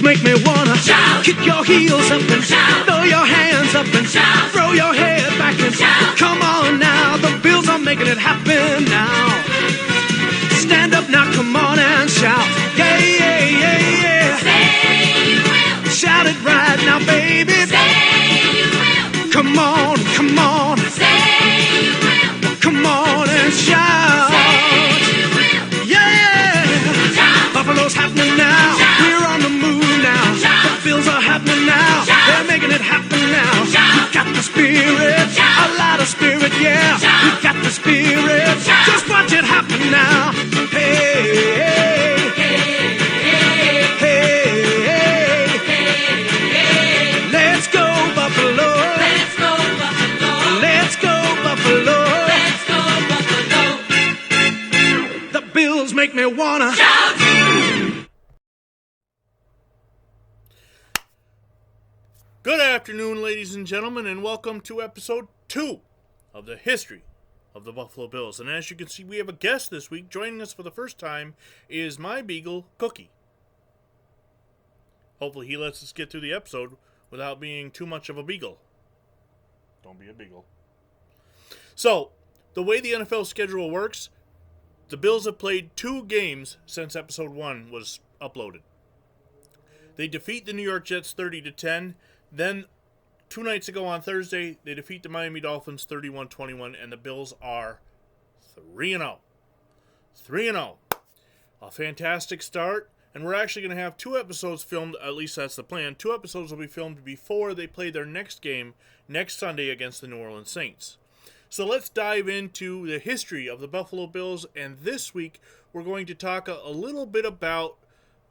make me wanna shout. Kick your heels up and shout. Throw your hands up and shout. Throw your head back and shout. Come on now, the Bills are making it happen now. Stand up now, come on and shout. Yeah, yeah, yeah, yeah. Say you will. Shout it right now, baby. Say you will. Come on, come on. Say you will. Come on and shout. Say you will. Yeah. Shout. Buffalo's happening now. Shout. We're on the move now. Shout. The Bills are happening now. Shout. They're making it happen now. Shout. We got the spirit. Shout. A lot of spirit, yeah. Shout. We got the spirit. Shout. Just watch it happen now. Hey, hey, hey, hey, hey. Let's go, Buffalo. Let's go, Buffalo. Let's go, Buffalo. Let's go, Buffalo. The Bills make me wanna Shout. Good afternoon, ladies and gentlemen, and welcome to episode 2 of the history of the Buffalo Bills. And as you can see, we have a guest this week. Joining us for the first time is my beagle, Cookie. Hopefully he lets us get through the episode without being too much of a beagle. Don't be a beagle. So, the way the NFL schedule works, the Bills have played 2 games since episode 1 was uploaded. They defeat the New York Jets 30-10. Then, 2 nights ago on Thursday, they defeat the Miami Dolphins 31-21, and the Bills are 3-0. 3-0. A fantastic start, and we're actually going to have 2 episodes filmed, at least that's the plan. 2 episodes will be filmed before they play their next game next Sunday against the New Orleans Saints. So let's dive into the history of the Buffalo Bills, and this week we're going to talk a little bit about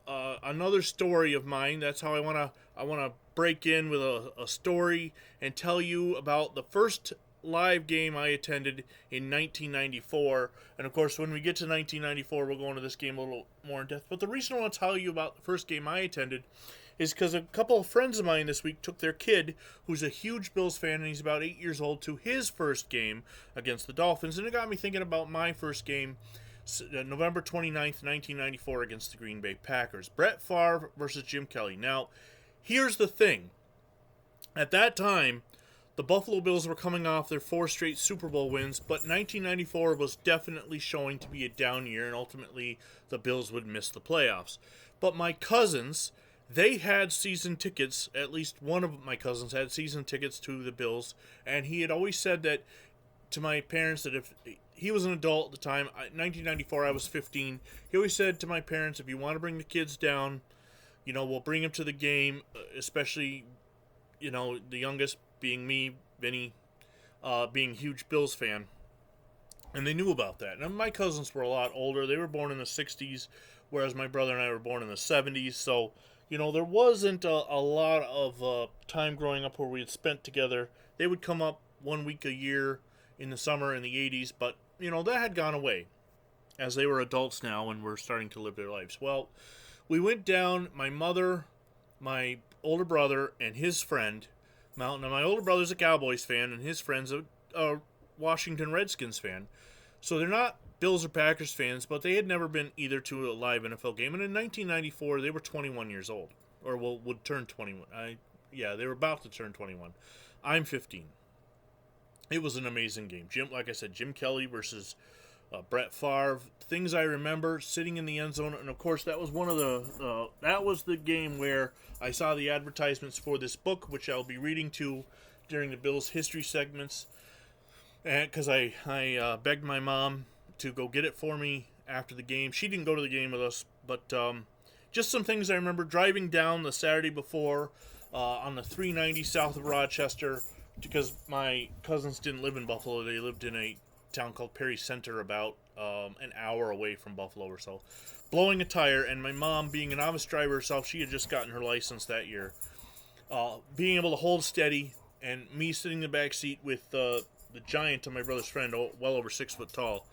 another story of mine. That's how I want to break in with a story and tell you about the first live game I attended in 1994. And of course, when we get to 1994, we'll go into this game a little more in depth. But the reason I want to tell you about the first game I attended is because a couple of friends of mine this week took their kid, who's a huge Bills fan, and he's about 8 years old, to his first game against the Dolphins. And it got me thinking about my first game, November 29th, 1994, against the Green Bay Packers. Brett Favre versus Jim Kelly. Now, here's the thing. At that time, the Buffalo Bills were coming off their 4 straight Super Bowl wins, but 1994 was definitely showing to be a down year, and ultimately the Bills would miss the playoffs. But my cousins, they had season tickets. At least one of my cousins had season tickets to the Bills, and he had always said that to my parents that if he was an adult at the time, 1994, I was 15, he always said to my parents, if you want to bring the kids down, you know, we'll bring them to the game, especially, you know, the youngest being me, Vinny, being a huge Bills fan. And they knew about that. And my cousins were a lot older. They were born in the 60s, whereas my brother and I were born in the 70s. So, you know, there wasn't a lot of time growing up where we had spent together. They would come up 1 week a year in the summer in the 80s, but, you know, that had gone away as they were adults now and were starting to live their lives. Well, we went down, my mother, my older brother, and his friend. Now, my older brother's a Cowboys fan, and his friend's a Washington Redskins fan. So they're not Bills or Packers fans, but they had never been either to a live NFL game. And in 1994, they were 21 years old, or would turn 21. They were about to turn 21. I'm 15. It was an amazing game. Like I said, Jim Kelly versus Brett Favre. Things I remember, sitting in the end zone, and of course that was one of the that was the game where I saw the advertisements for this book, which I'll be reading to during the Bills history segments, and because I begged my mom to go get it for me after the game. She didn't go to the game with us, but just some things I remember driving down the Saturday before on the 390 south of Rochester, because my cousins didn't live in Buffalo. They lived in a town called Perry Center, about an hour away from Buffalo or so, blowing a tire. And my mom, being a novice driver herself, she had just gotten her license that year, being able to hold steady, and me sitting in the back seat with the giant of my brother's friend, well over 6 foot tall,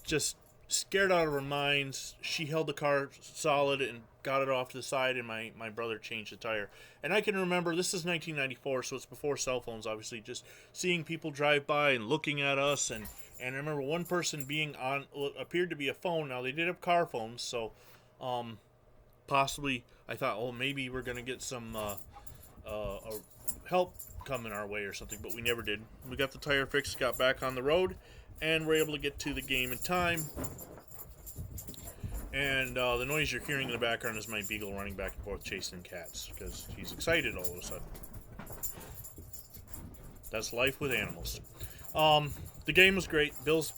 just scared out of her minds. She held the car solid and got it off to the side, and my brother changed the tire. And I can remember, this is 1994, so it's before cell phones, obviously, just seeing people drive by and looking at us. And I remember one person being on what appeared to be a phone. Now, they did have car phones, so possibly, I thought, oh, maybe we're going to get some help coming our way or something, but we never did. We got the tire fixed, got back on the road, and were able to get to the game in time. And the noise you're hearing in the background is my beagle running back and forth chasing cats, because he's excited all of a sudden. That's life with animals. The game was great. Bills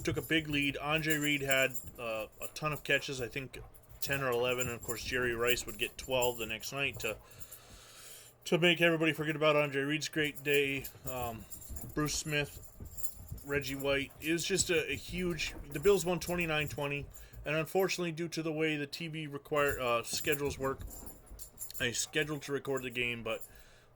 took a big lead. Andre Reed had a ton of catches, I think 10 or 11, and of course Jerry Rice would get 12 the next night to make everybody forget about Andre Reed's great day. Bruce Smith, Reggie White. It was just a huge... The Bills won 29-20, and unfortunately, due to the way the TV schedules work, I scheduled to record the game, but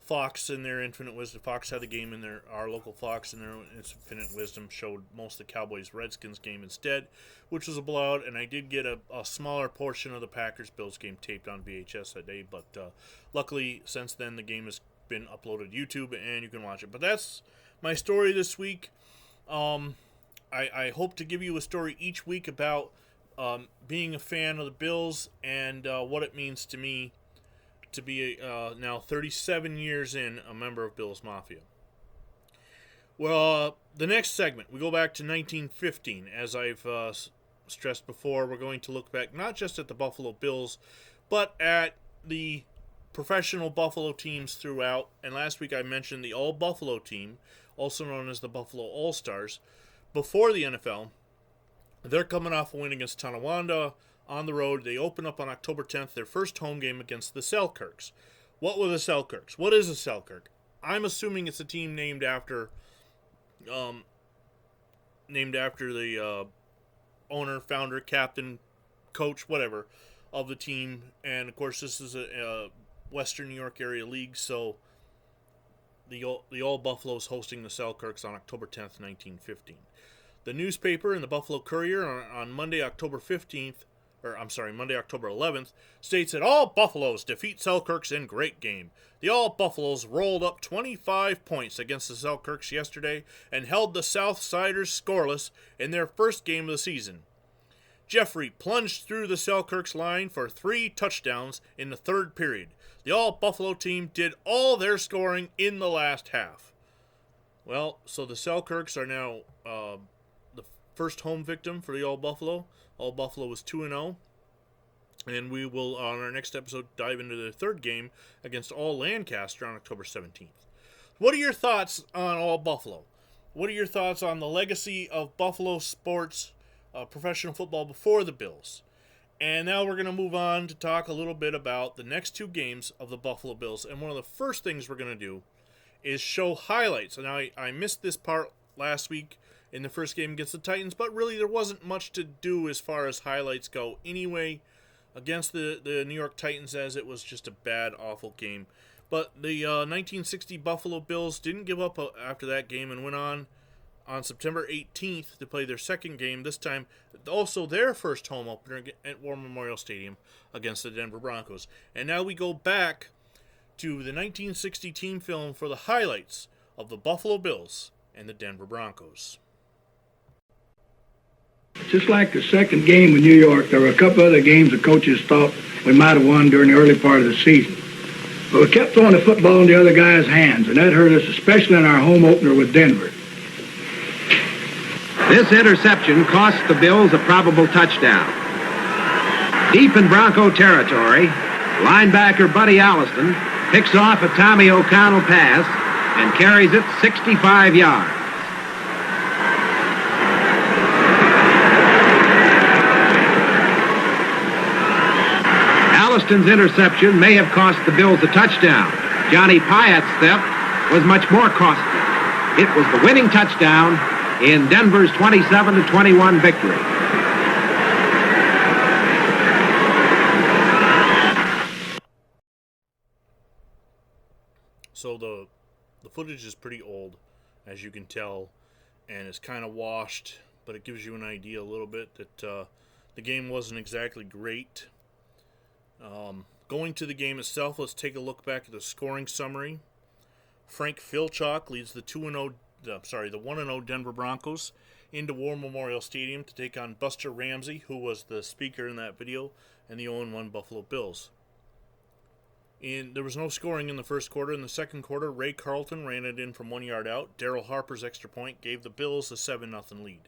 Fox, in their infinite wisdom, Fox had the game in our local Fox, in their infinite wisdom, showed most of the Cowboys-Redskins game instead, which was a blowout, and I did get a smaller portion of the Packers-Bills game taped on VHS that day, but luckily, since then, the game has been uploaded to YouTube, and you can watch it. But that's my story this week. I hope to give you a story each week about being a fan of the Bills and what it means to me to be now 37 years in a member of Bills Mafia. Well, the next segment, we go back to 1915. As I've stressed before, we're going to look back not just at the Buffalo Bills, but at the professional Buffalo teams throughout. And last week I mentioned the All Buffalo team, also known as the Buffalo All-Stars, before the NFL. They're coming off a win against Tonawanda on the road. They open up on October 10th, their first home game against the Selkirks. What were the Selkirks? What is a Selkirk? I'm assuming it's a team named after the owner, founder, captain, coach, whatever, of the team. And, of course, this is a Western New York area league, so the All Buffaloes hosting the Selkirks on October 10th, 1915. The newspaper in the Buffalo Courier on Monday, October 11th, states that All Buffaloes defeat Selkirks in great game. The All Buffaloes rolled up 25 points against the Selkirks yesterday and held the Southsiders scoreless in their first game of the season. Jeffrey plunged through the Selkirks line for 3 touchdowns in the third period. The All Buffalo team did all their scoring in the last half. Well, so the Selkirks are now the first home victim for the All Buffalo. All Buffalo was 2-0. And we will, on our next episode, dive into the third game against All Lancaster on October 17th. What are your thoughts on All Buffalo? What are your thoughts on the legacy of Buffalo sports, professional football before the Bills? And now we're going to move on to talk a little bit about the next 2 games of the Buffalo Bills. And one of the first things we're going to do is show highlights. And I missed this part last week in the first game against the Titans, but really there wasn't much to do as far as highlights go anyway against the New York Titans, as it was just a bad, awful game. But the 1960 Buffalo Bills didn't give up after that game and went on September 18th to play their second game, this time also their first home opener at War Memorial Stadium against the Denver Broncos. And now we go back to the 1960 team film for the highlights of the Buffalo Bills and the Denver Broncos. Just like the second game with New York, there were a couple other games the coaches thought we might have won during the early part of the season. But we kept throwing the football in the other guy's hands, and that hurt us, especially in our home opener with Denver. This interception cost the Bills a probable touchdown. Deep in Bronco territory, linebacker Buddy Alliston picks off a Tommy O'Connell pass and carries it 65 yards. Alliston's interception may have cost the Bills a touchdown. Johnny Pyatt's theft was much more costly. It was the winning touchdown in Denver's 27-21 victory. So the footage is pretty old, as you can tell, and it's kind of washed, but it gives you an idea a little bit that the game wasn't exactly great. Going to the game itself, let's take a look back at the scoring summary. Frank Filchock leads the 1-0 Denver Broncos into War Memorial Stadium to take on Buster Ramsey, who was the speaker in that video, and the 0-1 Buffalo Bills. There was no scoring in the first quarter. In the second quarter, Ray Carlton ran it in from 1 yard out. Darrell Harper's extra point gave the Bills a 7-0 lead.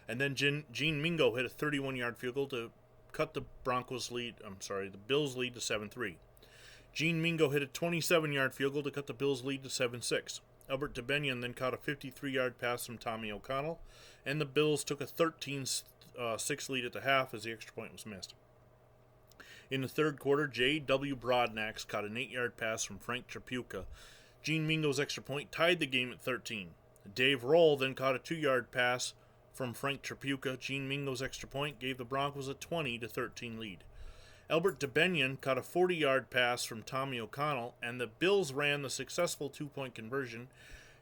And then Gene Mingo hit a 31-yard field goal to cut the Bills' lead to 7-3. Gene Mingo hit a 27-yard field goal to cut the Bills' lead to 7-6. Albert DeBenion then caught a 53-yard pass from Tommy O'Connell, and the Bills took a 13-6 lead at the half as the extra point was missed. In the third quarter, J.W. Broadnax caught an 8-yard pass from Frank Tripucka. Gene Mingo's extra point tied the game at 13. Dave Roll then caught a 2-yard pass from Frank Tripucka. Gene Mingo's extra point gave the Broncos a 20-13 lead. Albert DeBenion caught a 40-yard pass from Tommy O'Connell, and the Bills ran the successful 2-point conversion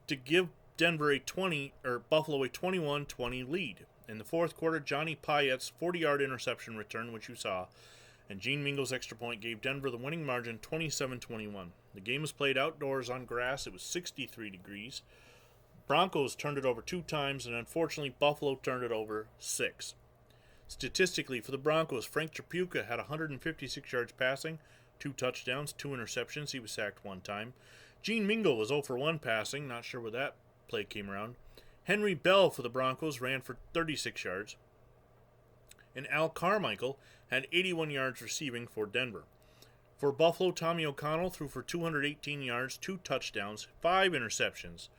to give Buffalo a 21-20 lead. In the fourth quarter, Johnny Payette's 40-yard interception return, which you saw, and Gene Mingo's extra point gave Denver the winning margin 27-21. The game was played outdoors on grass. It was 63 degrees. Broncos turned it over 2 times, and unfortunately Buffalo turned it over 6. Statistically, for the Broncos, Frank Tripucka had 156 yards passing, 2 touchdowns, 2 interceptions. He was sacked 1 time. Gene Mingo was 0 for 1 passing. Not sure where that play came around. Henry Bell for the Broncos ran for 36 yards. And Al Carmichael had 81 yards receiving for Denver. For Buffalo, Tommy O'Connell threw for 218 yards, 2 touchdowns, 5 interceptions.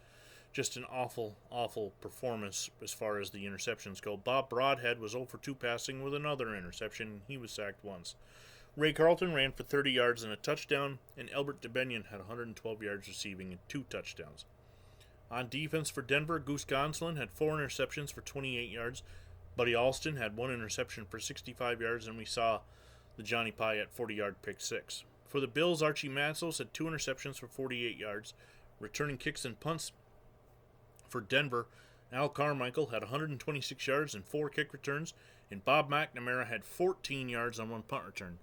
Just an awful, awful performance as far as the interceptions go. Bob Broadhead was 0 for 2 passing with another interception. He was sacked once. Ray Carlton ran for 30 yards and a touchdown, and Albert DeBenion had 112 yards receiving and 2 touchdowns. On defense for Denver, Goose Gonsolin had 4 interceptions for 28 yards. Buddy Alston had 1 interception for 65 yards, and we saw the Johnny Payette 40-yard pick 6. For the Bills, Archie Matsos had 2 interceptions for 48 yards. Returning kicks and punts for Denver, Al Carmichael had 126 yards and 4 kick returns, and Bob McNamara had 14 yards on 1 punt return.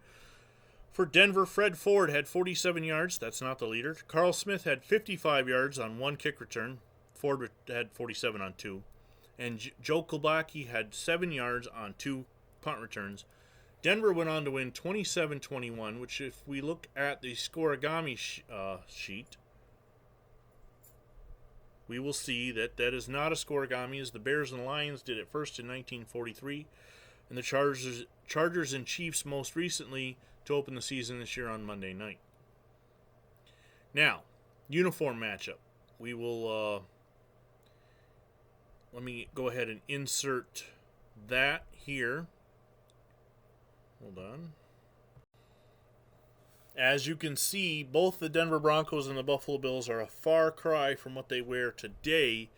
For Denver, Fred Ford had 47 yards. That's not the leader. Carl Smith had 55 yards on 1 kick return. Ford had 47 on 2. And Joe Kulbacki had 7 yards on 2 punt returns. Denver went on to win 27-21, which if we look at the scoregami sheet, we will see that that is not a scoregami, as the Bears and Lions did it first in 1943, and the Chargers and Chiefs most recently to open the season this year on Monday night. Now, uniform matchup. We will, let me go ahead and insert that here. Hold on. As you can see, both the Denver Broncos and the Buffalo Bills are a far cry from what they wear today.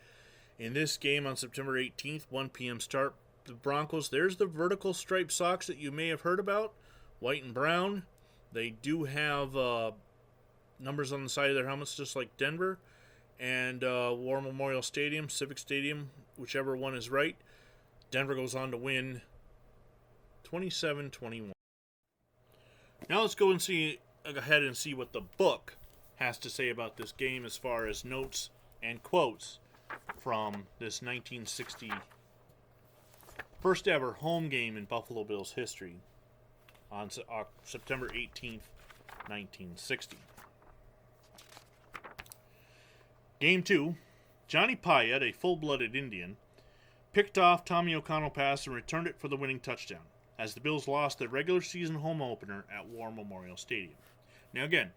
In this game on September 18th, 1 p.m. start, the Broncos, there's the vertical striped socks that you may have heard about, white and brown. They do have numbers on the side of their helmets just like Denver. And War Memorial Stadium, Civic Stadium, whichever one is right. Denver goes on to win 27-21. Now let's go ahead and see what the book has to say about this game as far as notes and quotes from this 1960 first ever home game in Buffalo Bills history on September 18th, 1960. Game 2, Johnny Payette, a full-blooded Indian, picked off Tommy O'Connell pass and returned it for the winning touchdown, as the Bills lost their regular season home opener at War Memorial Stadium. Now again,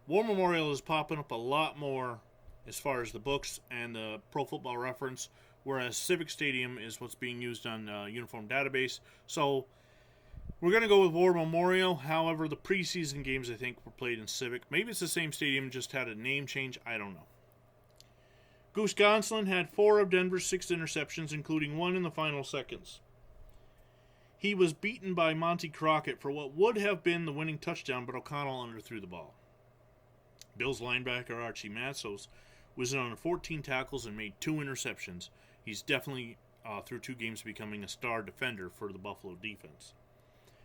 War Memorial is popping up a lot more as far as the books and the Pro Football Reference, whereas Civic Stadium is what's being used on Uniform Database. So we're going to go with War Memorial. However, the preseason games, I think, were played in Civic. Maybe it's the same stadium, just had a name change. I don't know. Goose Gonsolin had 4 of Denver's 6 interceptions, including 1 in the final seconds. He was beaten by Monty Crockett for what would have been the winning touchdown, but O'Connell underthrew the ball. Bills linebacker Archie Matsos was in on 14 tackles and made 2 interceptions. He's definitely, through 2 games, becoming a star defender for the Buffalo defense.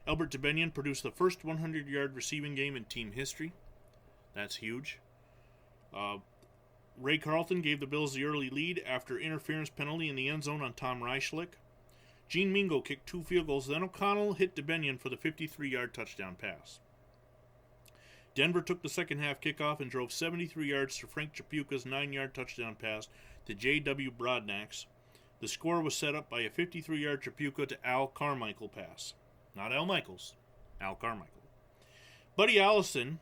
Albert DeBenion produced the first 100-yard receiving game in team history. That's huge. Ray Carlton gave the Bills the early lead after interference penalty in the end zone on Tom Reichlich. Gene Mingo kicked 2 field goals, then O'Connell hit DeBenion for the 53-yard touchdown pass. Denver took the second half kickoff and drove 73 yards to Frank Chapuka's 9-yard touchdown pass to J.W. Broadnax. The score was set up by a 53-yard Chapuka to Al Carmichael pass. Not Al Michaels, Al Carmichael. Buddy Allison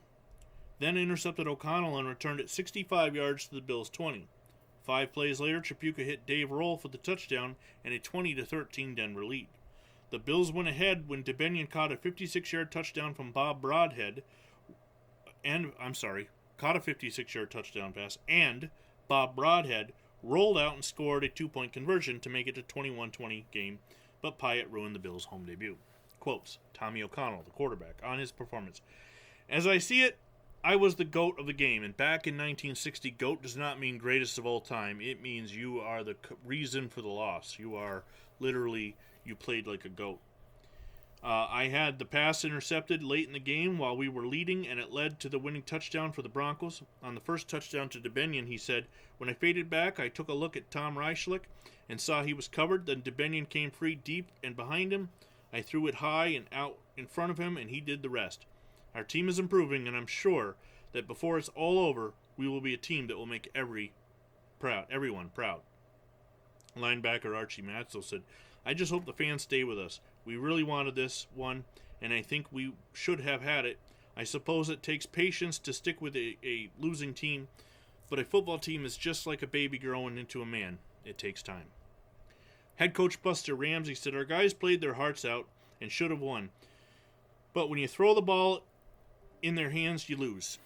then intercepted O'Connell and returned it 65 yards to the Bills' 20. 5 plays later, Chapuka hit Dave Roll for the touchdown and a 20-13 Denver lead. The Bills went ahead when DeBenion caught a 56-yard touchdown from Bob Broadhead, caught a 56-yard touchdown pass, and Bob Broadhead rolled out and scored a 2-point conversion to make it a 21-20 game, but Pyatt ruined the Bills' home debut. Quotes, Tommy O'Connell, the quarterback, on his performance. As I see it, I was the GOAT of the game, and back in 1960, GOAT does not mean greatest of all time. It means you are the reason for the loss. You are literally, you played like a GOAT. I had the pass intercepted late in the game while we were leading, and it led to the winning touchdown for the Broncos. On the first touchdown to DeBenion, he said, when I faded back, I took a look at Tom Reichlich and saw he was covered. Then DeBenion came free deep and behind him. I threw it high and out in front of him, and he did the rest. Our team is improving, and I'm sure that before it's all over, we will be a team that will make everyone proud. Linebacker Archie Matzo said, I just hope the fans stay with us. We really wanted this one, and I think we should have had it. I suppose it takes patience to stick with a losing team, but a football team is just like a baby growing into a man. It takes time. Head coach Buster Ramsey said, our guys played their hearts out and should have won. But when you throw the ball in their hands, you lose.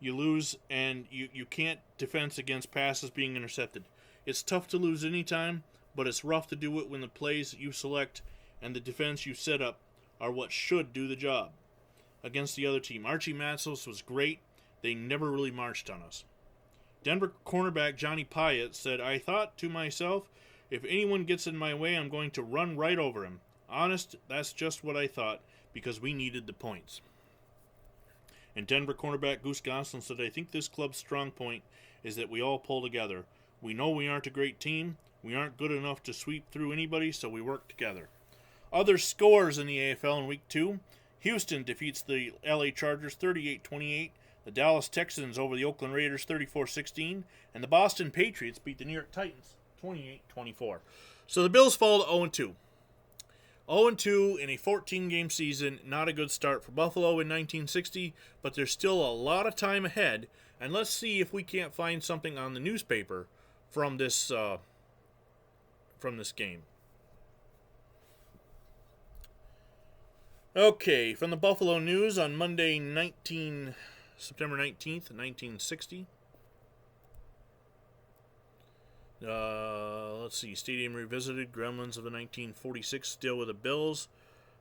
You lose, and you can't defense against passes being intercepted. It's tough to lose any time, but it's rough to do it when the plays you select and the defense you set up are what should do the job against the other team. Archie Matzos was great. They never really marched on us. Denver cornerback Johnny Pyatt said, I thought to myself, if anyone gets in my way, I'm going to run right over him. Honest, that's just what I thought, because we needed the points. And Denver cornerback Goose Goslin said, I think this club's strong point is that we all pull together. We know we aren't a great team. We aren't good enough to sweep through anybody, so we work together. Other scores in the AFL in Week 2. Houston defeats the LA Chargers 38-28. The Dallas Texans over the Oakland Raiders 34-16. And the Boston Patriots beat the New York Titans 28-24. So the Bills fall to 0-2. 0-2 in a 14-game season. Not a good start for Buffalo in 1960, but there's still a lot of time ahead. And let's see if we can't find something on the newspaper from this game. Okay, from the Buffalo News on Monday, September 19th, 1960. Let's see. Stadium revisited. Gremlins of the 1946 still with the Bills.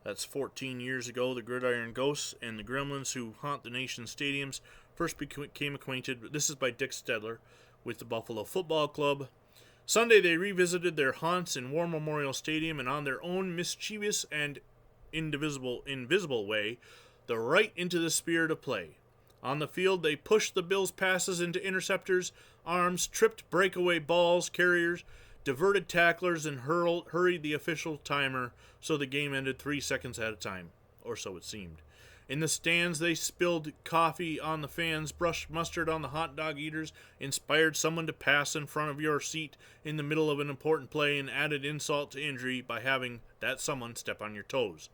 That's 14 years ago. The Gridiron Ghosts and the Gremlins who haunt the nation's stadiums first became acquainted, this is by Dick Stedler, with the Buffalo Football Club. Sunday they revisited their haunts in War Memorial Stadium, and on their own mischievous and invisible way, they're right into the spirit of play. On the field, they pushed the Bills' passes into interceptors' arms, tripped breakaway balls carriers, diverted tacklers, and hurried the official timer so the game ended 3 seconds at a time, or so it seemed. In the stands, they spilled coffee on the fans, brushed mustard on the hot dog eaters, inspired someone to pass in front of your seat in the middle of an important play, and added insult to injury by having that someone step on your toes.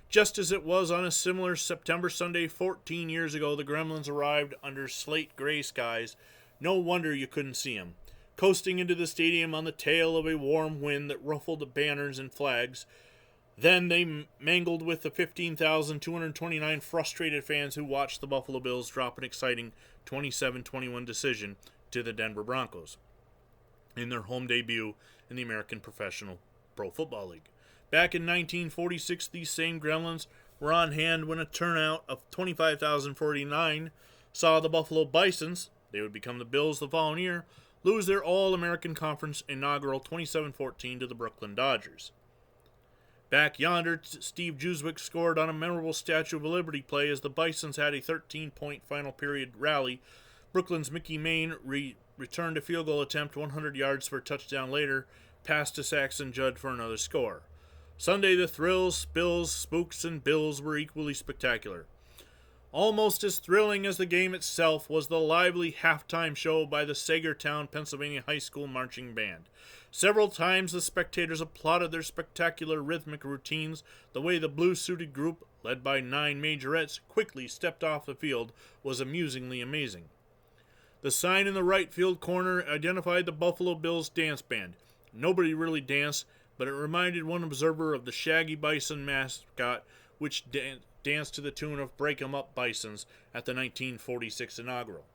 Just as it was on a similar September Sunday 14 years ago, the Gremlins arrived under slate gray skies. No wonder you couldn't see them. Coasting into the stadium on the tail of a warm wind that ruffled the banners and flags. Then they mangled with the 15,229 frustrated fans who watched the Buffalo Bills drop an exciting 27-21 decision to the Denver Broncos in their home debut in the American Professional Pro Football League. Back in 1946, these same Gremlins were on hand when a turnout of 25,049 saw the Buffalo Bisons, they would become the Bills the following year, lose their All-American Conference inaugural 27-14 to the Brooklyn Dodgers. Back yonder, Steve Juswick scored on a memorable Statue of Liberty play as the Bisons had a 13-point final period rally. Brooklyn's Mickey Main returned a field goal attempt 100 yards for a touchdown later, passed to Saxon Judd for another score. Sunday, the thrills, spills, spooks, and bills were equally spectacular. Almost as thrilling as the game itself was the lively halftime show by the Sagertown, Pennsylvania High School Marching Band. Several times the spectators applauded their spectacular rhythmic routines. The way the blue-suited group, led by 9 majorettes, quickly stepped off the field was amusingly amazing. The sign in the right field corner identified the Buffalo Bills dance band. Nobody really danced, but it reminded one observer of the Shaggy Bison mascot, which danced to the tune of Break 'em Up Bisons at the 1946 inaugural.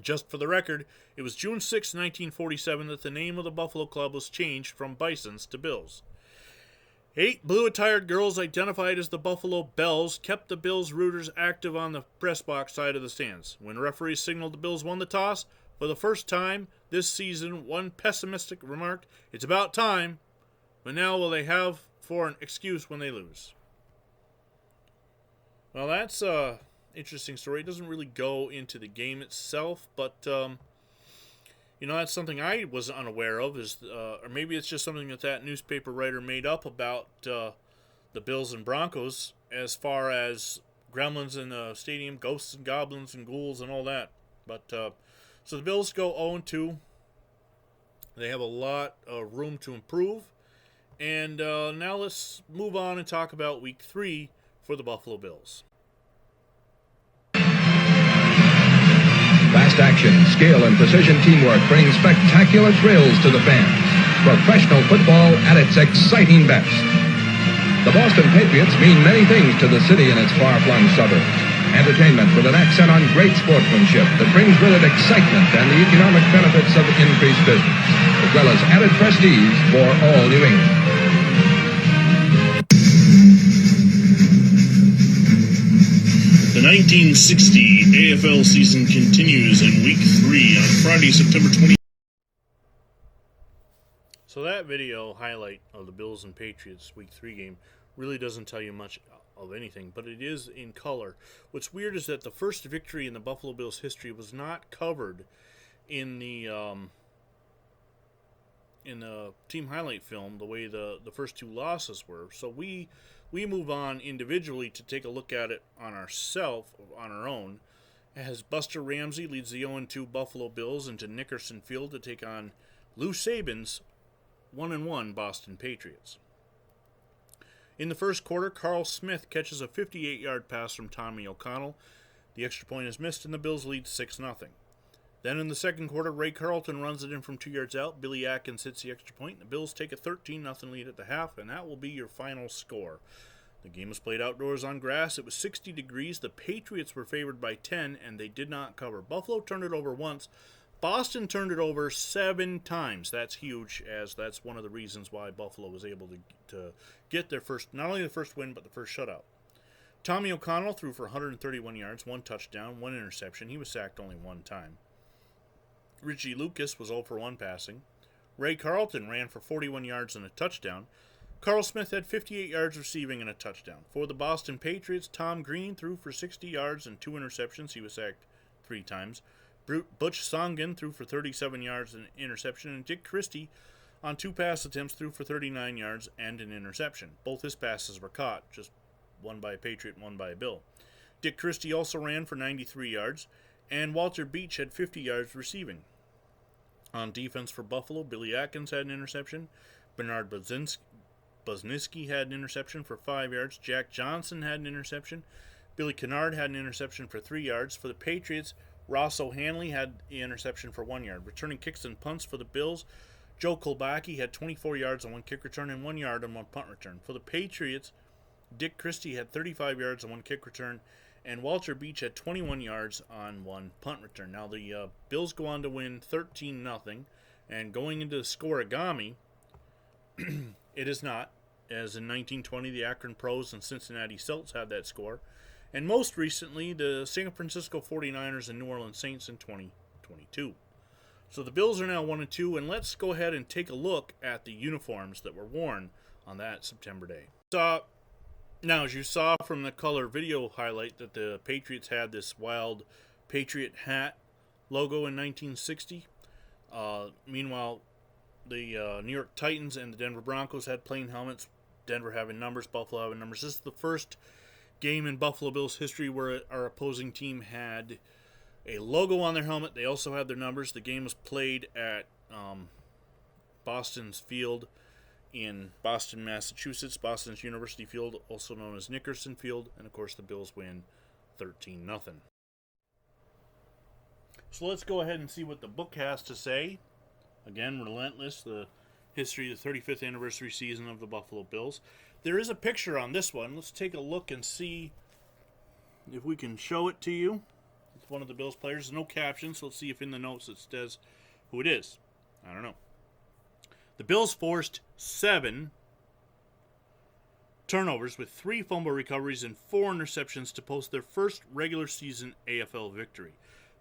Just for the record, it was June 6, 1947 that the name of the Buffalo Club was changed from Bisons to Bills. 8 blue-attired girls identified as the Buffalo Belles kept the Bills rooters active on the press box side of the stands. When referees signaled the Bills won the toss, for the first time this season, one pessimistic remarked, "It's about time, but now will they have for an excuse when they lose?" Well, that's an interesting story. It doesn't really go into the game itself, but that's something I was unaware of, or maybe it's just something that newspaper writer made up about the Bills and Broncos as far as gremlins in the stadium, ghosts and goblins and ghouls and all that. But so the Bills go 0-2. They have a lot of room to improve. And now let's move on and talk about Week 3 for the Buffalo Bills. Fast action, skill, and precision teamwork bring spectacular thrills to the fans. Professional football at its exciting best. The Boston Patriots mean many things to the city and its far-flung suburbs. Entertainment with an accent on great sportsmanship that brings with it excitement and the economic benefits of increased business, as well as added prestige for all New England. The 1960 AFL season continues in Week 3 on Friday, September 20th. So that video highlight of the Bills and Patriots Week 3 game really doesn't tell you much of anything, but it is in color. What's weird is that the first victory in the Buffalo Bills history was not covered in the team highlight film the way the first 2 losses were. So we move on individually to take a look at it on our own, as Buster Ramsey leads the 0-2 Buffalo Bills into Nickerson Field to take on Lou Saban's 1-1 Boston Patriots. In the first quarter, Carl Smith catches a 58-yard pass from Tommy O'Connell. The extra point is missed and the Bills lead 6-0. Then in the second quarter, Ray Carlton runs it in from 2 yards out. Billy Atkins hits the extra point. The Bills take a 13-0 lead at the half, and that will be your final score. The game was played outdoors on grass. It was 60 degrees. The Patriots were favored by 10, and they did not cover. Buffalo turned it over once. Boston turned it over 7 times. That's huge, as that's one of the reasons why Buffalo was able to get their first, not only the first win, but the first shutout. Tommy O'Connell threw for 131 yards, 1 touchdown, 1 interception. He was sacked only 1 time. Richie Lucas was 0 for 1 passing. Ray Carlton ran for 41 yards and a touchdown. Carl Smith had 58 yards receiving and a touchdown. For the Boston Patriots, Tom Green threw for 60 yards and 2 interceptions. He was sacked 3 times. Butch Songen threw for 37 yards and an interception. And Dick Christie, on 2 pass attempts, threw for 39 yards and an interception. Both his passes were caught, just one by a Patriot and one by a Bill. Dick Christie also ran for 93 yards, and Walter Beach had 50 yards receiving. On defense for Buffalo, Billy Atkins had an interception. Bernard Buzniski had an interception for 5 yards. Jack Johnson had an interception. Billy Kennard had an interception for 3 yards. For the Patriots, Ross O'Hanley had the interception for 1 yard. Returning kicks and punts for the Bills, Joe Kolbacki had 24 yards on 1 kick return and 1 yard on 1 punt return. For the Patriots, Dick Christie had 35 yards on 1 kick return, and Walter Beach had 21 yards on 1 punt return. Now the Bills go on to win 13-0, and going into the scoregami, it is not, as in 1920 the Akron Pros and Cincinnati Celts had that score, and most recently the San Francisco 49ers and New Orleans Saints in 2022. So the Bills are now 1-2, and let's go ahead and take a look at the uniforms that were worn on that September day. Now, as you saw from the color video highlight, that the Patriots had this wild Patriot hat logo in 1960. Meanwhile, The New York Titans and the Denver Broncos had plain helmets. Denver having numbers, Buffalo having numbers. This is the first game in Buffalo Bills history where our opposing team had a logo on their helmet. They also had their numbers. The game was played at Boston's Field in Boston, Massachusetts. Boston's University Field, also known as Nickerson Field. And, of course, the Bills win 13-0. So let's go ahead and see what the book has to say. Again, Relentless, the history of the 35th anniversary season of the Buffalo Bills. There is a picture on this one. Let's take a look and see if we can show it to you. It's one of the Bills players. There's no caption, so let's see if in the notes it says who it is. I don't know. The Bills forced 7 turnovers with 3 fumble recoveries and 4 interceptions to post their first regular season AFL victory.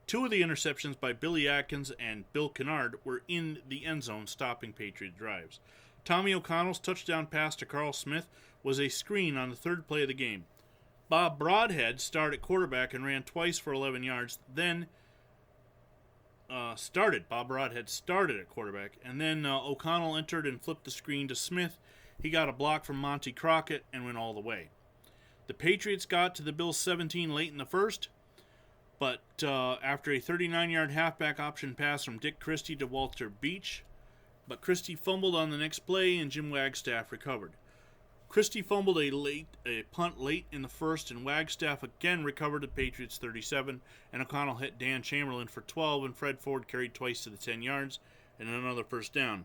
2 of the interceptions by Billy Atkins and Bill Kennard were in the end zone, stopping Patriot drives. Tommy O'Connell's touchdown pass to Carl Smith was a screen on the third play of the game. Bob Broadhead started at quarterback and ran twice for 11 yards, then Bob Broadhead started at quarterback, and then O'Connell entered and flipped the screen to Smith. He got a block from Monty Crockett and went all the way. The Patriots got to the Bills 17 late in the first, but after a 39-yard halfback option pass from Dick Christie to Walter Beach, but Christie fumbled on the next play and Jim Wagstaff recovered. Christie fumbled a punt late in the first, and Wagstaff again recovered the Patriots 37, and O'Connell hit Dan Chamberlain for 12, and Fred Ford carried twice to the 10 yards, and another first down.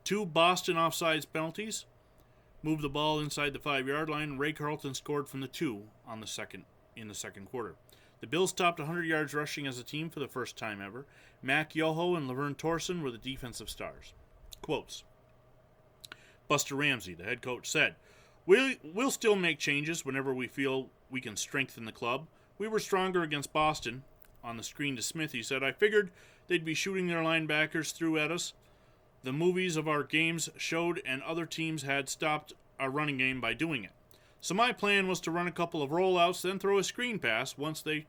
2 Boston offsides penalties moved the ball inside the 5-yard line. Ray Carlton scored from the 2 in the second quarter. The Bills topped 100 yards rushing as a team for the first time ever. Mac Yoho and Laverne Torson were the defensive stars. Quotes. Buster Ramsey, the head coach, said, We'll still make changes whenever we feel we can strengthen the club. We were stronger against Boston. On the screen to Smith, he said, I figured they'd be shooting their linebackers through at us. The movies of our games showed, and other teams had stopped our running game by doing it. So my plan was to run a couple of rollouts, then throw a screen pass once they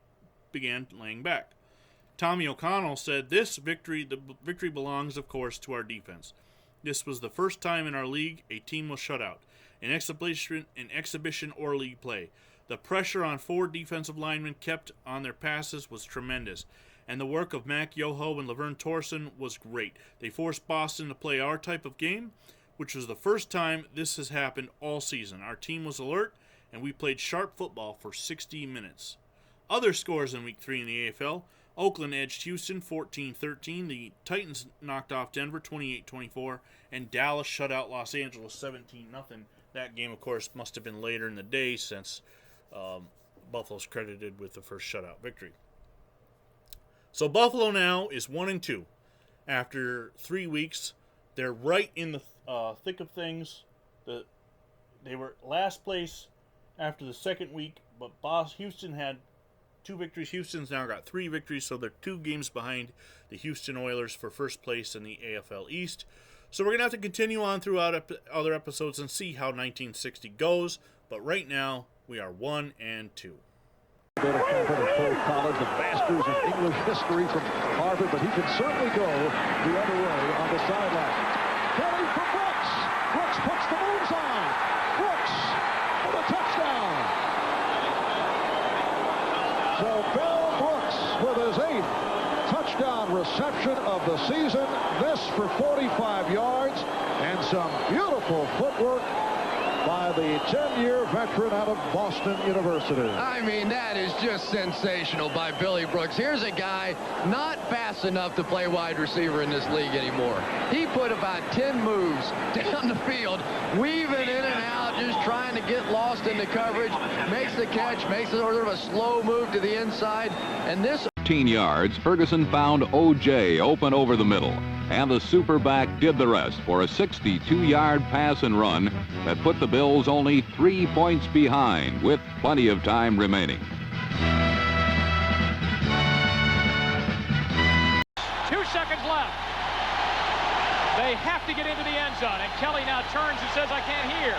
began laying back. Tommy O'Connell said, the victory belongs, of course, to our defense. This was the first time in our league a team was shut out. An exhibition or league play. The pressure on 4 defensive linemen kept on their passes was tremendous, and the work of Mac Yoho and Laverne Torson was great. They forced Boston to play our type of game, which was the first time this has happened all season. Our team was alert, and we played sharp football for 60 minutes. Other scores in Week 3 in the AFL. Oakland edged Houston 14-13. The Titans knocked off Denver 28-24, and Dallas shut out Los Angeles 17-0. That game, of course, must have been later in the day since Buffalo's credited with the first shutout victory. So Buffalo now is 1-2. After 3 weeks, they're right in the thick of things. They were last place after the second week, but Houston had 2 victories. Houston's now got 3 victories, so they're 2 games behind the Houston Oilers for first place in the AFL East. So we're going to have to continue on throughout other episodes and see how 1960 goes. But right now, we are 1-2. Go to Catholic Paul Collins, the masters of English history from Harvard, but he can certainly go the other way on the sideline. Kelly for Brooks. Brooks puts the moves on. Brooks for the touchdown. So Bill Brooks with his 8th touchdown reception of the season. This for 45 yards and some beautiful footwork by the 10-year veteran out of Boston University. I mean, that is just sensational by Billy Brooks. Here's a guy not fast enough to play wide receiver in this league anymore. He put about 10 moves down the field, weaving in and out, just trying to get lost in the coverage, makes the catch, makes sort of a slow move to the inside, and this 15 yards, Ferguson found O.J. open over the middle, and the superback did the rest for a 62-yard pass and run that put the Bills only 3 points behind with plenty of time remaining. 2 seconds left. They have to get into the end zone, and Kelly now turns and says, I can't hear.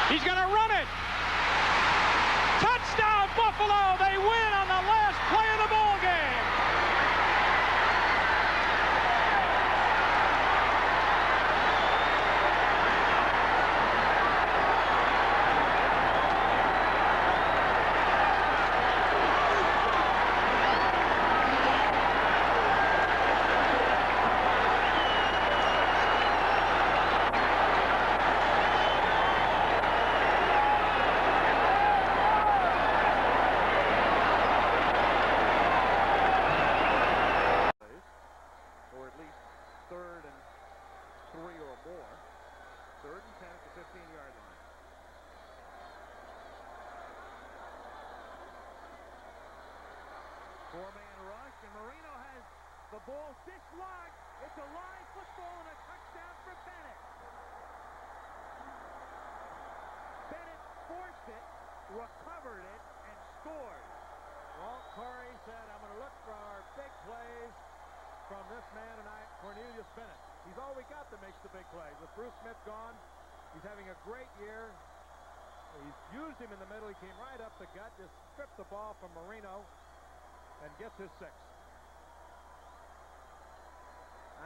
He's going to run it. Touchdown, Buffalo! They win on the last play of the ball game. 3rd and 3 or more. 3rd and 10 at the 15-yard line. Four-man rush, and Marino has the ball dislodged. It's a live football and a touchdown for Bennett. Bennett forced it, recovered it, and scored. Walt Corey said, I'm going to look for our big plays from this man tonight, Cornelius Bennett. He's all we got that makes the big plays. With Bruce Smith gone, he's having a great year. He's used him in the middle. He came right up the gut, just stripped the ball from Marino, and gets his 6th.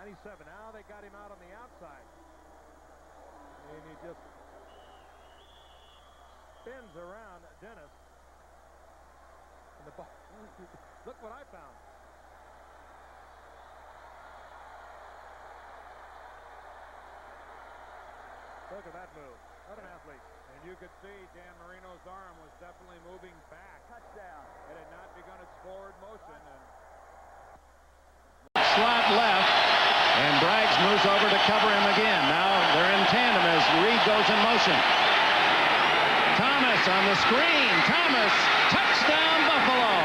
97. Now they got him out on the outside. And he just spins around Dennis. And the ball. Look what I found. Look at that move. What an athlete. And you could see Dan Marino's arm was definitely moving back. Touchdown. It had not begun its forward motion. And slot left, and Braggs moves over to cover him again. Now they're in tandem as Reed goes in motion. Thomas on the screen. Thomas, touchdown Buffalo.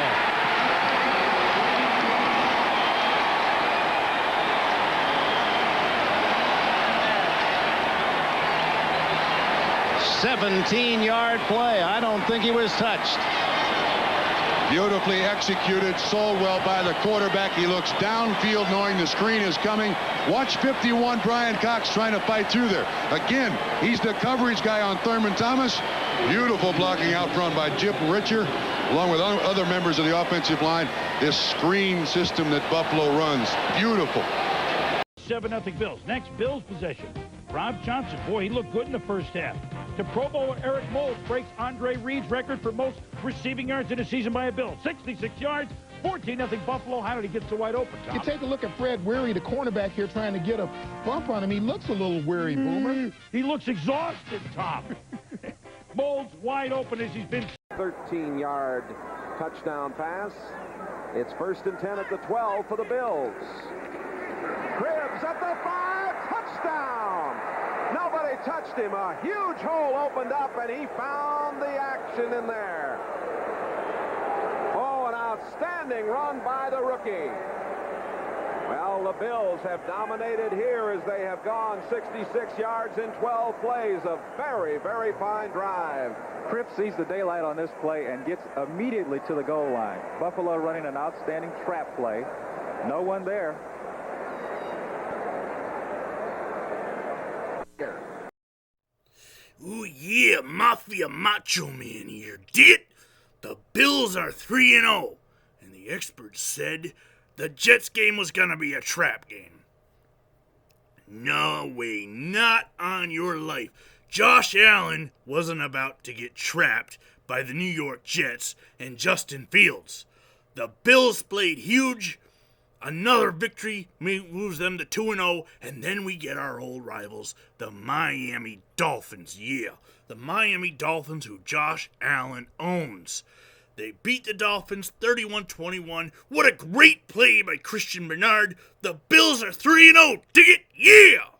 "17-yard play. I don't think he was touched." Beautifully executed, sold well by the quarterback. He looks downfield knowing the screen is coming. Watch 51, Brian Cox trying to fight through there. Again, he's the coverage guy on Thurman Thomas. Beautiful blocking out front by Jim Richer, along with other members of the offensive line. This screen system that Buffalo runs, beautiful. 7-0 Bills. Next, Bills possession. Rob Johnson, boy, he looked good in the first half. To Pro Bowler Eric Moulds breaks Andre Reed's record for most receiving yards in a season by a Bill. 66 yards, 14-0 Buffalo. How did he get so wide open, Tom? You take a look at Fred Weary, the cornerback here, trying to get a bump on him. He looks a little weary, Boomer. He looks exhausted, Tom. Moulds wide open as he's been. 13-yard touchdown pass. It's 1st and 10 at the 12 for the Bills. Cribbs at the 5, touchdown! Nobody touched him. A huge hole opened up, and he found the action in there. Oh, an outstanding run by the rookie. Well, the Bills have dominated here as they have gone 66 yards in 12 plays. A very, very fine drive. Cripps sees the daylight on this play and gets immediately to the goal line. Buffalo running an outstanding trap play. No one there. Ooh, yeah, Mafia Macho Man here. Dig it? The Bills are 3-0, and the experts said the Jets game was going to be a trap game. No way, not on your life. Josh Allen wasn't about to get trapped by the New York Jets and Justin Fields. The Bills played huge. Another victory moves them to 2-0, and then we get our old rivals, the Miami Dolphins. Yeah, the Miami Dolphins, who Josh Allen owns. They beat the Dolphins 31-21. What a great play by Christian Bernard. The Bills are 3-0. Dig it? Yeah!